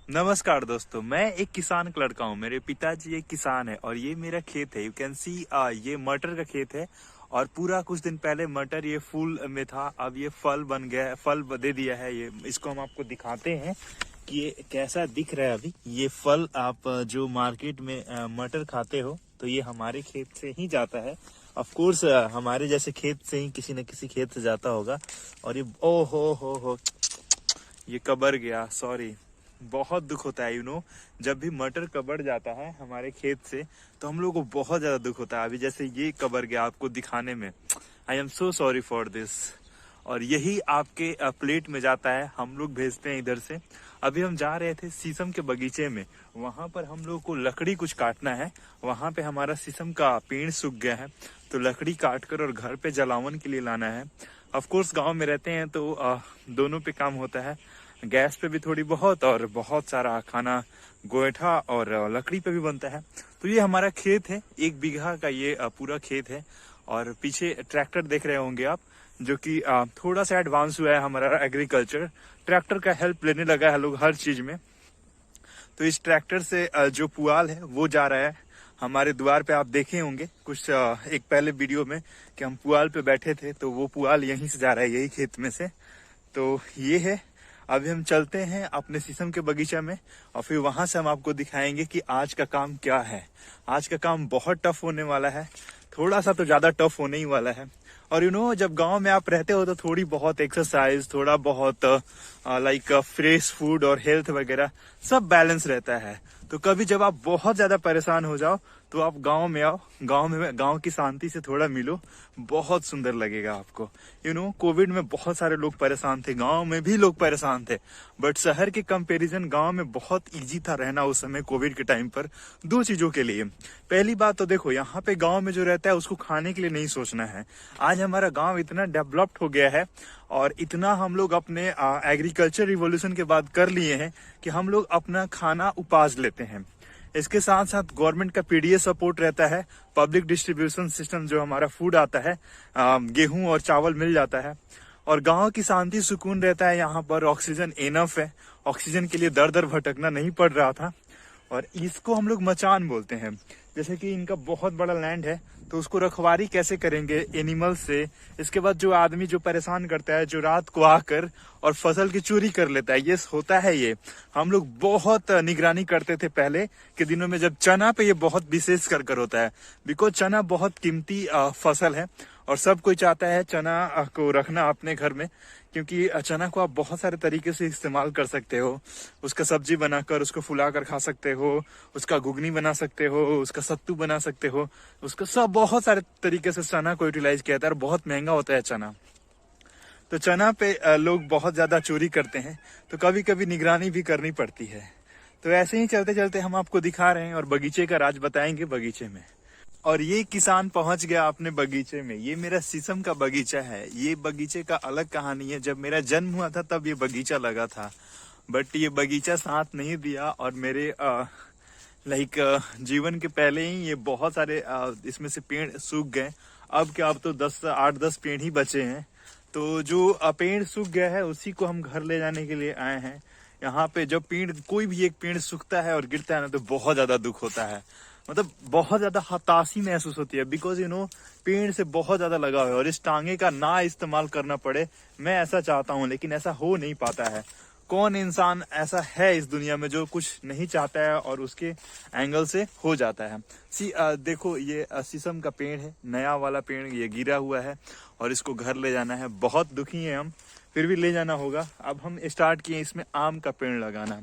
नमस्कार दोस्तों, मैं एक किसान का लड़का हूँ। मेरे पिताजी एक किसान है और ये मेरा खेत है। यू कैन सी ये मटर का खेत है। और पूरा कुछ दिन पहले मटर ये फूल में था, अब ये फल बन गया है, फल दे दिया है। ये इसको हम आपको दिखाते हैं कि ये कैसा दिख रहा है। अभी ये फल आप जो मार्केट में मटर खाते हो तो ये हमारे खेत से ही जाता है। ऑफ कोर्स हमारे जैसे खेत से ही किसी न किसी खेत से जाता होगा। और ये ओ हो ये कबर गया, सॉरी। बहुत दुख होता है जब भी मटर कबर जाता है हमारे खेत से तो हम लोग को बहुत ज्यादा दुख होता है। अभी जैसे ये कबर गया आपको दिखाने में, I am so sorry for this. और यही आपके प्लेट में जाता है, हम लोग भेजते हैं इधर से। अभी हम जा रहे थे शीशम के बगीचे में, वहां पर हम लोग को लकड़ी कुछ काटना है। वहां पे हमारा शीशम का पेड़ सूख गया है तो लकड़ी काट कर और घर पे जलावन के लिए लाना है। ऑफ कोर्स गांव में रहते हैं तो दोनों पे काम होता है, गैस पे भी थोड़ी बहुत और बहुत सारा खाना गोईठा और लकड़ी पे भी बनता है। तो ये हमारा खेत है, 1 बीघा का ये पूरा खेत है। और पीछे ट्रैक्टर देख रहे होंगे आप, जो कि थोड़ा सा एडवांस हुआ है हमारा एग्रीकल्चर। ट्रैक्टर का हेल्प लेने लगा है लोग हर चीज में। तो इस ट्रैक्टर से जो पुआल है वो जा रहा है हमारे द्वार पे। आप देखे होंगे कुछ एक पहले वीडियो में कि हम पुआल पे बैठे थे, तो वो पुआल यहीं से जा रहा है, यही खेत में से। तो ये है। अभी हम चलते हैं अपने शीशम के बगीचा में और फिर वहां से हम आपको दिखाएंगे कि आज का काम क्या है। आज का काम बहुत टफ होने वाला है, थोड़ा सा तो ज्यादा टफ होने ही वाला है। और जब गांव में आप रहते हो तो थोड़ी बहुत एक्सरसाइज, थोड़ा बहुत लाइक फ्रेश फूड और हेल्थ वगैरह सब बैलेंस रहता है। तो कभी जब आप बहुत ज्यादा परेशान हो जाओ तो आप गांव में आओ, गांव की शांति से थोड़ा मिलो, बहुत सुंदर लगेगा आपको। कोविड में बहुत सारे लोग परेशान थे, गांव में भी लोग परेशान थे, बट शहर के कंपैरिजन गांव में बहुत इजी था रहना उस समय कोविड के टाइम पर। 2 चीजों के लिए। पहली बात तो देखो, यहाँ पे गांव में जो रहता है उसको खाने के लिए नहीं सोचना है। आज हमारा गांव इतना डेवलप्ड हो गया है और इतना हम लोग अपने एग्रीकल्चर रिवॉल्यूशन के बाद कर लिए हैं कि हम लोग अपना खाना उपाज लेते हैं। इसके साथ साथ गवर्नमेंट का पीडीएस सपोर्ट रहता है, पब्लिक डिस्ट्रीब्यूशन सिस्टम जो हमारा फूड आता है, गेहूं और चावल मिल जाता है। और गांव की शांति सुकून रहता है, यहाँ पर ऑक्सीजन इनफ है, ऑक्सीजन के लिए दर दर भटकना नहीं पड़ रहा था। और इसको हम लोग मचान बोलते हैं। जैसे कि इनका बहुत बड़ा लैंड है तो उसको रखवारी कैसे करेंगे एनिमल से। इसके बाद जो आदमी जो परेशान करता है, जो रात को आकर और फसल की चोरी कर लेता है, ये होता है। ये हम लोग बहुत निगरानी करते थे पहले के दिनों में, जब चना पे ये बहुत विशेष कर होता है। बिकॉज चना बहुत कीमती फसल है और सब कोई चाहता है चना को रखना अपने घर में, क्योंकि चना को आप बहुत सारे तरीके से इस्तेमाल कर सकते हो। उसका सब्जी बनाकर, उसको फुलाकर खा सकते हो, उसका घुगनी बना सकते हो, उसका सत्तू बना सकते हो, उसका सब बहुत सारे तरीके से चना को यूटिलाइज किया जाता है। और बहुत महंगा होता है चना। तो चना पे लोग बहुत ज्यादा चोरी करते हैं, तो कभी कभी निगरानी भी करनी पड़ती है। तो ऐसे ही चलते चलते हम आपको दिखा रहे हैं और बगीचे का राज बताएंगे बगीचे में। और ये किसान पहुंच गया अपने बगीचे में। ये मेरा शीशम का बगीचा है। ये बगीचे का अलग कहानी है। जब मेरा जन्म हुआ था तब ये बगीचा लगा था, बट ये बगीचा साथ नहीं दिया और मेरे जीवन के पहले ही ये बहुत सारे इसमें से पेड़ सूख गए। अब क्या, अब तो 8-10 पेड़ ही बचे हैं। तो जो पेड़ सूख गया है उसी को हम घर ले जाने के लिए आए हैं। यहाँ पे जब कोई भी एक पेड़ सूखता है और गिरता है ना तो बहुत ज्यादा दुख होता है, मतलब बहुत ज्यादा हताशी महसूस होती है। बिकॉज पेड़ से बहुत ज्यादा लगाव है और इस टांगे का ना इस्तेमाल करना पड़े, मैं ऐसा चाहता हूँ, लेकिन ऐसा हो नहीं पाता है। कौन इंसान ऐसा है इस दुनिया में जो कुछ नहीं चाहता है और उसके एंगल से हो जाता है। देखो ये शीशम का पेड़ है, नया वाला पेड़, ये गिरा हुआ है और इसको घर ले जाना है। बहुत दुखी है हम, फिर भी ले जाना होगा। अब हम स्टार्ट किए इसमें आम का पेड़ लगाना।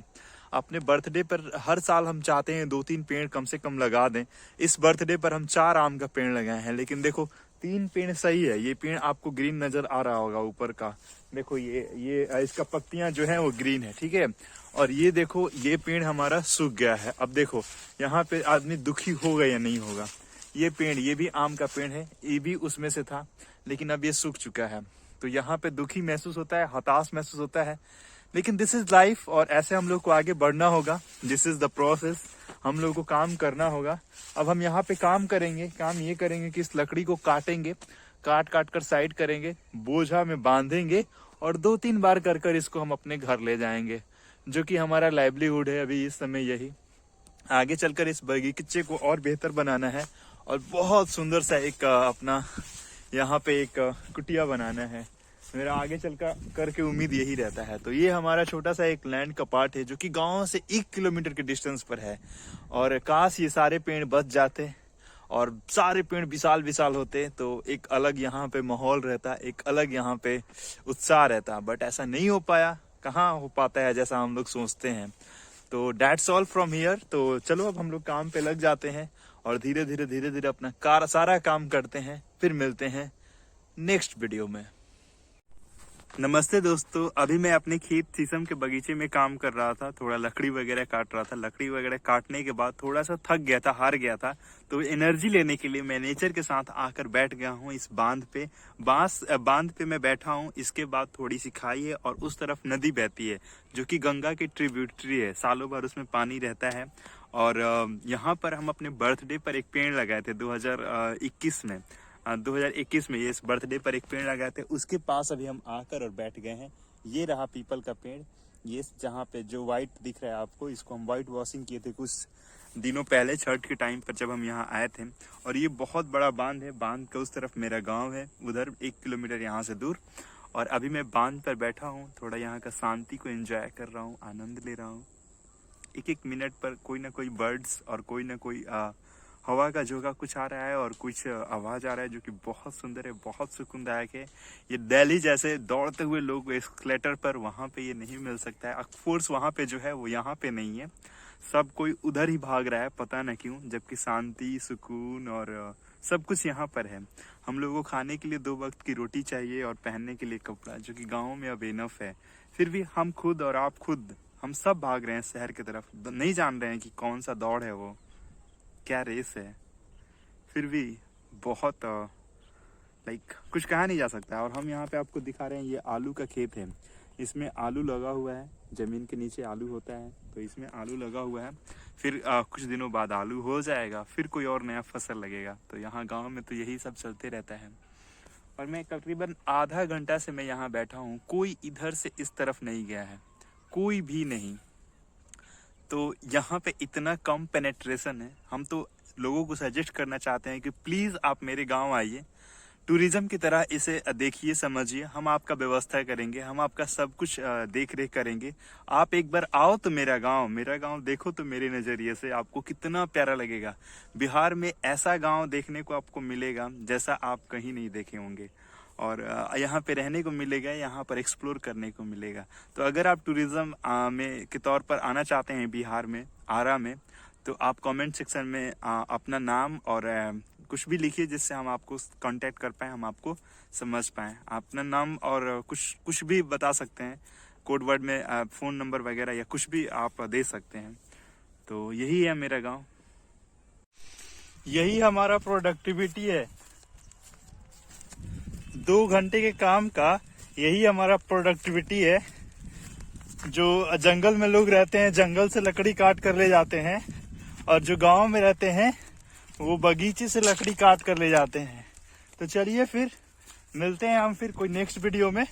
अपने बर्थडे पर हर साल हम चाहते हैं 2-3 पेड़ कम से कम लगा दें। इस बर्थडे पर हम 4 आम का पेड़ लगाए हैं, लेकिन देखो 3 पेड़ सही है। ये पेड़ आपको ग्रीन नजर आ रहा होगा ऊपर का, देखो ये इसका पत्तियां जो है वो ग्रीन है, ठीक है। और ये देखो ये पेड़ हमारा सूख गया है। अब देखो यहाँ पे आदमी दुखी होगा या नहीं होगा। ये पेड़, ये भी आम का पेड़ है, ये भी उसमें से था, लेकिन अब ये सूख चुका है। तो यहाँ पे दुखी महसूस होता है, हताश महसूस होता है, लेकिन दिस इज लाइफ और ऐसे हम लोग को आगे बढ़ना होगा। दिस इज द प्रोसेस, हम लोग को काम करना होगा। अब हम यहाँ पे काम करेंगे, काम ये करेंगे कि इस लकड़ी को काटेंगे, काट कर साइड करेंगे, बोझा में बांधेंगे और 2-3 बार कर इसको हम अपने घर ले जाएंगे। जो कि हमारा लाइवलीहुड है अभी इस समय यही। आगे चलकर इस बगीचे को और बेहतर बनाना है और बहुत सुंदर सा एक अपना यहाँ पे एक कुटिया बनाना है। मेरा आगे चल करके उम्मीद यही रहता है। तो ये हमारा छोटा सा एक लैंड का पार्ट है जो कि गांव से 1 किलोमीटर के डिस्टेंस पर है। और काश ये सारे पेड़ बच जाते और सारे पेड़ विशाल विशाल होते तो एक अलग यहाँ पे माहौल रहता, एक अलग यहाँ पे उत्साह रहता। बट ऐसा नहीं हो पाया, कहाँ हो पाता है जैसा हम लोग सोचते हैं। तो दैट्स ऑल फ्रॉम हियर। तो चलो अब हम लोग काम पे लग जाते हैं और धीरे धीरे अपना सारा काम करते हैं। फिर मिलते हैं नेक्स्ट वीडियो में। नमस्ते दोस्तों, अभी मैं अपने खेत शीशम के बगीचे में काम कर रहा था। थोड़ा लकड़ी वगैरह काट रहा था। लकड़ी वगैरह काटने के बाद थोड़ा सा थक गया था, हार गया था। तो एनर्जी लेने के लिए मैं नेचर के साथ आकर बैठ गया हूँ इस बांध पे। बांध पे मैं बैठा हूँ। इसके बाद थोड़ी सी खाई है और उस तरफ नदी बहती है जो कि गंगा की ट्रिब्यूटरी है। सालों भर उसमें पानी रहता है। और यहाँ पर हम अपने बर्थडे पर एक पेड़ लगाए थे 2021 में। 2021 में ये इस बर्थडे पर एक पेड़ लगाए थे। उसके पास अभी हम आकर और बैठ गए हैं। ये रहा पीपल का पेड़। ये जहाँ पे जो व्हाइट दिख रहा है आपको, इसको हम व्हाइट वॉशिंग किए थे कुछ दिनों पहले, छठ के टाइम पर जब हम यहाँ आए थे। और ये बहुत बड़ा बांध है। बांध के उस तरफ मेरा गाँव है, उधर 1 किलोमीटर यहाँ से दूर। और अभी मैं बांध पर बैठा हूँ, थोड़ा यहाँ का शांति को एंजॉय कर रहा हूँ, आनंद ले रहा हूँ। एक मिनट पर कोई ना कोई बर्ड्स और कोई ना कोई हवा का झोंका कुछ आ रहा है और कुछ आवाज आ रहा है जो कि बहुत सुंदर है, बहुत सुकूनदायक है। ये दिल्ली जैसे दौड़ते हुए लोग एस्केलेटर पर, वहां पे ये नहीं मिल सकता है। ऑफकोर्स वहां पे जो है वो यहाँ पे नहीं है। सब कोई उधर ही भाग रहा है, पता न क्यों, जबकि शांति, सुकून और सब कुछ यहाँ पर है। हम लोगों को खाने के लिए 2 वक्त की रोटी चाहिए और पहनने के लिए कपड़ा, जो कि गाँव में अब इनफ है। फिर भी हम खुद और आप खुद, हम सब भाग रहे हैं शहर की तरफ। नहीं जान रहे हैं कि कौन सा दौड़ है वो, क्या रेस है। फिर भी बहुत कुछ कहा नहीं जा सकता। और हम यहाँ पे आपको दिखा रहे हैं, ये आलू का खेत है। इसमें आलू लगा हुआ है। जमीन के नीचे आलू होता है तो इसमें आलू लगा हुआ है। फिर कुछ दिनों बाद आलू हो जाएगा, फिर कोई और नया फसल लगेगा। तो यहाँ गांव में तो यही सब चलते रहता है। और मैं तकरीबन आधा घंटा से मैं यहाँ बैठा हूँ। कोई इधर से इस तरफ नहीं गया है, कोई भी नहीं। तो यहाँ पे इतना कम पेनेट्रेशन है। हम तो लोगों को सजेस्ट करना चाहते हैं कि प्लीज आप मेरे गांव आइए, टूरिज्म की तरह इसे देखिए, समझिए। हम आपका व्यवस्था करेंगे, हम आपका सब कुछ देख रेख करेंगे। आप एक बार आओ तो मेरा गांव देखो तो मेरे नजरिए से आपको कितना प्यारा लगेगा। बिहार में ऐसा गांव देखने को आपको मिलेगा जैसा आप कहीं नहीं देखे होंगे। और यहाँ पे रहने को मिलेगा, यहाँ पर एक्सप्लोर करने को मिलेगा। तो अगर आप टूरिज्म में के तौर पर आना चाहते हैं बिहार में, आरा में, तो आप कमेंट सेक्शन में अपना नाम और कुछ भी लिखिए जिससे हम आपको कांटेक्ट कर पाए, हम आपको समझ पाए। अपना नाम और कुछ भी बता सकते हैं, कोड वर्ड में फ़ोन नंबर वगैरह या कुछ भी आप दे सकते हैं। तो यही है मेरा गांव, यही हमारा प्रोडक्टिविटी है। 2 घंटे के काम का यही हमारा प्रोडक्टिविटी है। जो जंगल में लोग रहते हैं, जंगल से लकड़ी काट कर ले जाते हैं, और जो गांव में रहते हैं वो बगीचे से लकड़ी काट कर ले जाते हैं। तो चलिए फिर मिलते हैं हम फिर कोई नेक्स्ट वीडियो में।